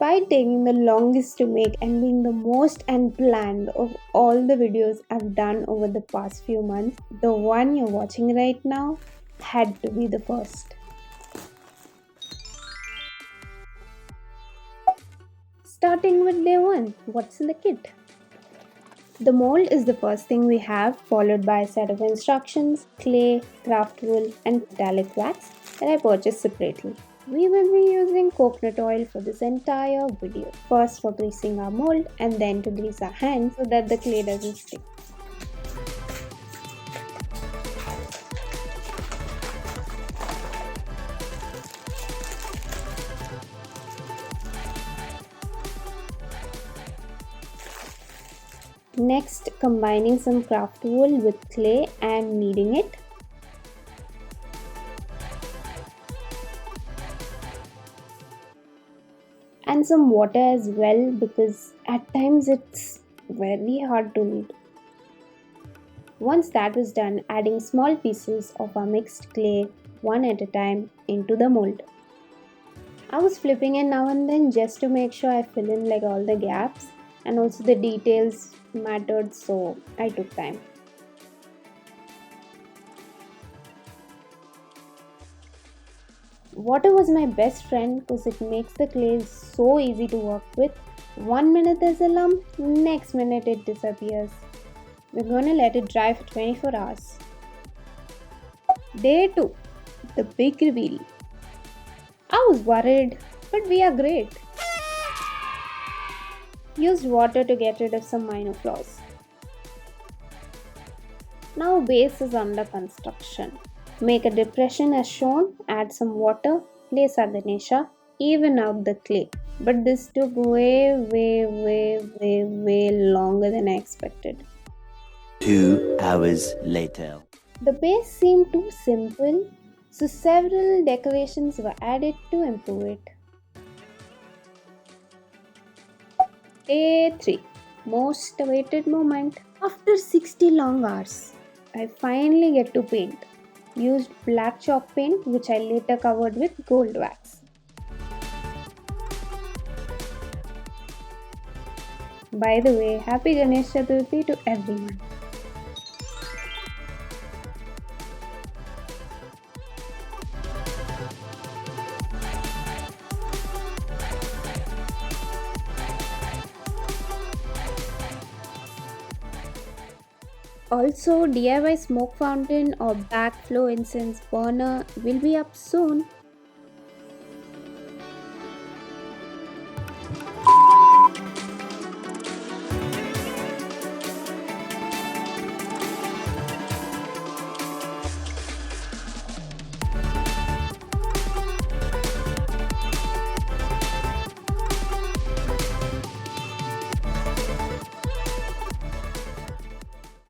Despite taking the longest to make and being the most unplanned of all the videos I've done over the past few months, the one you're watching right now had to be the first. Starting with day 1, what's in the kit? The mold is the first thing we have, followed by a set of instructions, clay, craft wool, and metallic wax that I purchased separately. We will be using coconut oil for this entire video. First for greasing our mold and then to grease our hands so that the clay doesn't stick. Next, combining some craft wool with clay and kneading it. And some water as well, because at times it's very hard to knead. Once that is done, adding small pieces of our mixed clay one at a time into the mold. I was flipping it now and then just to make sure I fill in like all the gaps, and also the details mattered, so I took time. Water was my best friend because it makes the clay so easy to work with. 1 minute there's a lump, next minute it disappears. We're gonna let it dry for 24 hours. Day 2, the big reveal. I was worried, but we are great. Used water to get rid of some minor flaws. Now base is under construction. Make a depression as shown, add some water, place our Ganesha, even out the clay. But this took way longer than I expected. 2 hours later. The base seemed too simple, so several decorations were added to improve it. Day 3, most awaited moment. After 60 long hours, I finally get to paint. Used black chalk paint, which I later covered with gold wax. By the way, happy Ganesh Chaturti to everyone. Also, DIY smoke fountain or backflow incense burner will be up soon.